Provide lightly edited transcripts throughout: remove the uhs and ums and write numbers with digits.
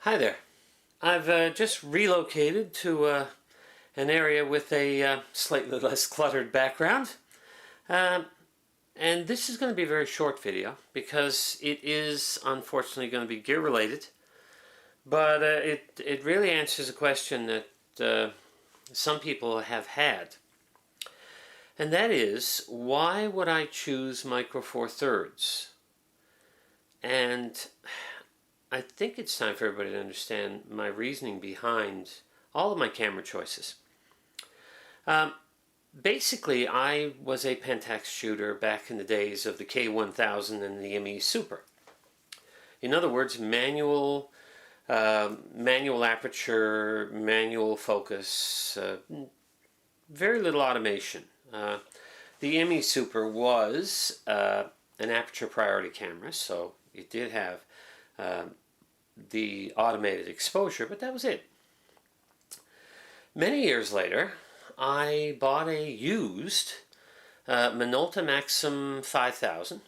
Hi there. I've just relocated to an area with a slightly less cluttered background. Um, and this is going to be a very short video because it is unfortunately going to be gear related. But it really answers a question that some people have had. And that is, why would I choose Micro Four Thirds? And I think it's time for everybody to understand my reasoning behind all of my camera choices. Um, Basically, I was a Pentax shooter back in the days of the K1000 and the ME Super. In other words, manual aperture, manual focus, very little automation. The ME Super was an aperture priority camera, so it did have the automated exposure, but that was it. Many years later, I bought a used Minolta Maxim 5000.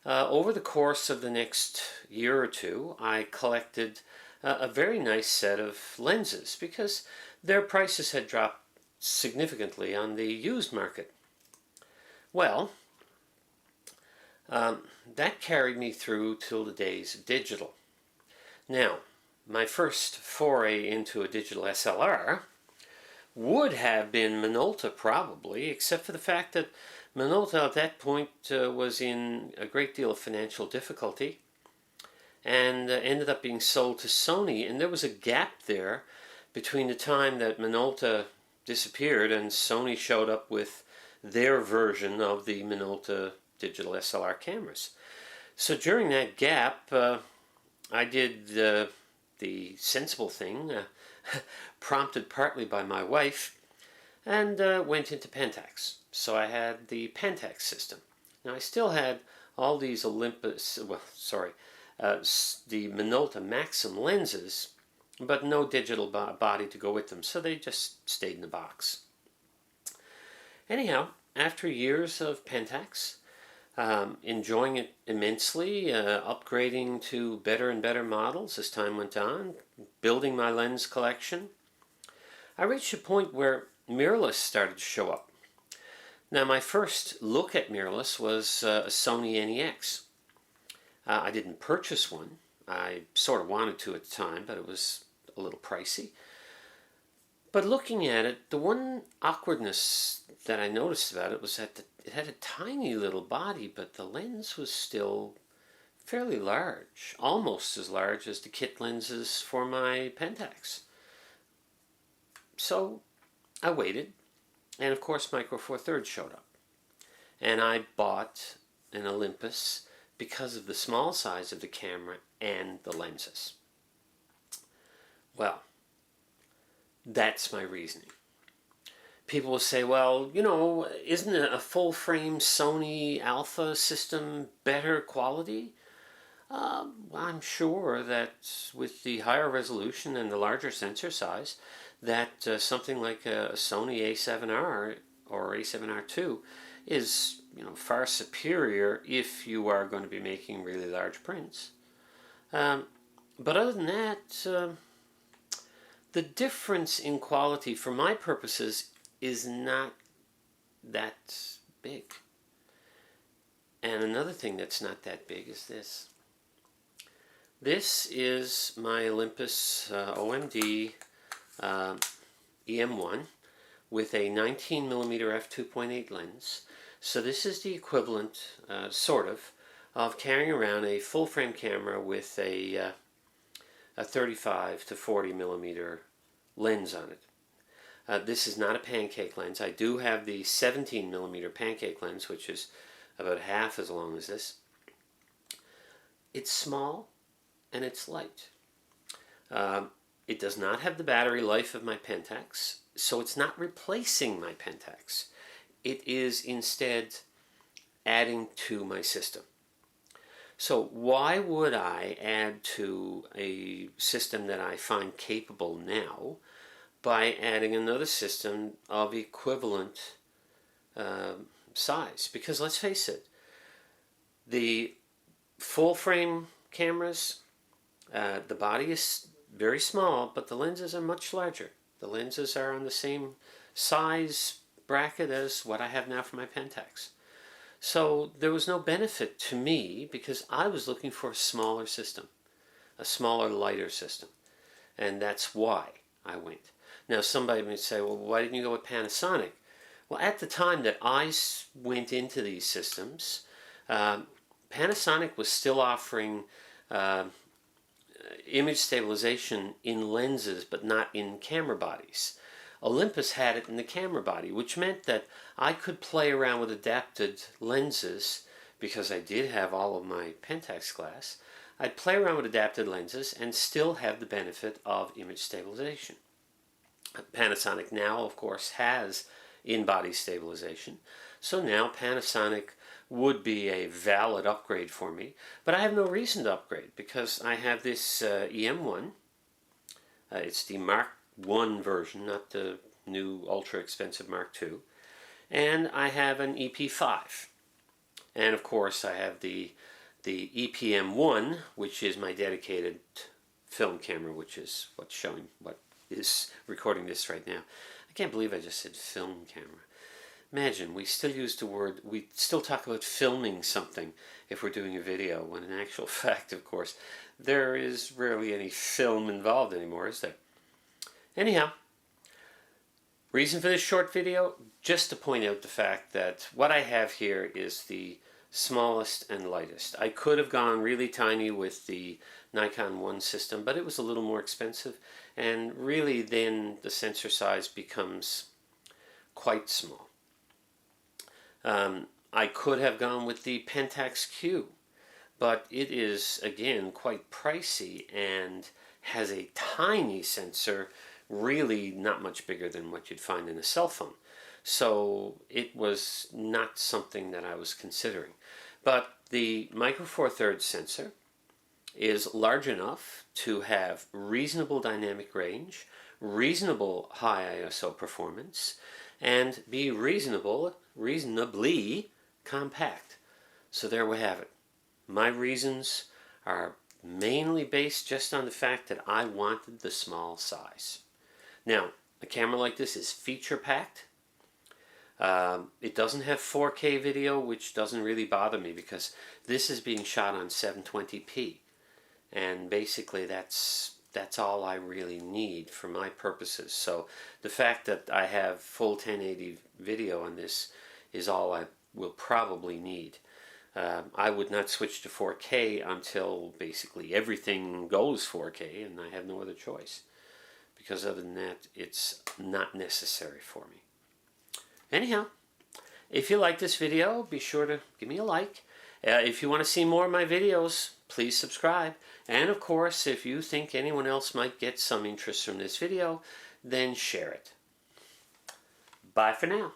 Over the course of the next year or two, I collected a very nice set of lenses because their prices had dropped significantly on the used market. Well, that carried me through till the days of digital. Now, my first foray into a digital SLR would have been Minolta probably, except for the fact that Minolta at that point was in a great deal of financial difficulty and ended up being sold to Sony, and there was a gap there between the time that Minolta disappeared and Sony showed up with their version of the Minolta digital SLR cameras. So during that gap, I did the sensible thing, prompted partly by my wife, and went into Pentax. So I had the Pentax system. Now I still had all these Olympus, the Minolta Maxim lenses, but no digital body to go with them, so they just stayed in the box. Anyhow, after years of Pentax, enjoying it immensely, upgrading to better and better models as time went on, building my lens collection, I reached a point where mirrorless started to show up. Now my first look at mirrorless was a Sony NEX. I didn't purchase one. I sort of wanted to at the time, but it was a little pricey. But looking at it, the one awkwardness that I noticed about it was that it had a tiny little body, but the lens was still fairly large, almost as large as the kit lenses for my Pentax. So I waited, and of course Micro Four Thirds showed up. And I bought an Olympus because of the small size of the camera and the lenses. Well, that's my reasoning. People will say, well, you know, isn't a full-frame Sony Alpha system better quality? I'm sure that with the higher resolution and the larger sensor size, that something like a Sony A7R or A7R II is, far superior if you are going to be making really large prints. But other than that, the difference in quality for my purposes is not that big. And another thing that's not that big is this. This is my Olympus OMD EM1 with a 19mm f2.8 lens. So this is the equivalent, sort of carrying around a full-frame camera with a 35 to 40 millimeter lens on it. This is not a pancake lens. I do have the 17 millimeter pancake lens, which is about half as long as this. It's small and it's light. It does not have the battery life of my Pentax, so it's not replacing my Pentax. It is instead adding to my system. So why would I add to a system that I find capable now by adding another system of equivalent size? Because let's face it, the full frame cameras The body is very small, but the lenses are much larger. The lenses are on the same size bracket as what I have now for my Pentax. So there was no benefit to me because I was looking for a smaller system, a smaller, lighter system. And that's why I went. Now somebody may say, well, why didn't you go with Panasonic? Well, at the time that I went into these systems, Panasonic was still offering image stabilization in lenses, but not in camera bodies. Olympus had it in the camera body, which meant that I could play around with adapted lenses because I did have all of my Pentax glass. I'd play around with adapted lenses and still have the benefit of image stabilization. Panasonic now, of course, has in-body stabilization. So now Panasonic would be a valid upgrade for me, but I have no reason to upgrade because I have this EM1. It's the Mark I version, not the new ultra expensive Mark II. And I have an EP5. And of course I have the EPM1, which is my dedicated film camera, which is what's showing, what is recording this right now. I can't believe I just said film camera. Imagine, we still use the word, we still talk about filming something if we're doing a video, when in actual fact, of course, there is rarely any film involved anymore, is there? Anyhow, reason for this short video, just to point out the fact that what I have here is the smallest and lightest. I could have gone really tiny with the Nikon 1 system, but it was a little more expensive, and really then the sensor size becomes quite small. I could have gone with the Pentax Q, but it is again quite pricey and has a tiny sensor, really not much bigger than what you'd find in a cell phone. So it was not something that I was considering. But the Micro Four Thirds sensor is large enough to have reasonable dynamic range, reasonable high ISO performance, and be reasonably compact. So there we have it. My reasons are mainly based just on the fact that I wanted the small size. Now, a camera like this is feature-packed. It doesn't have 4K video, which doesn't really bother me because this is being shot on 720p. And basically that's all I really need for my purposes. So the fact that I have full 1080 video on this is all I will probably need. I would not switch to 4K until basically everything goes 4K and I have no other choice. Because other than that, it's not necessary for me. Anyhow, if you like this video, be sure to give me a like. If you want to see more of my videos, please subscribe. And of course, if you think anyone else might get some interest from this video, then share it. Bye for now.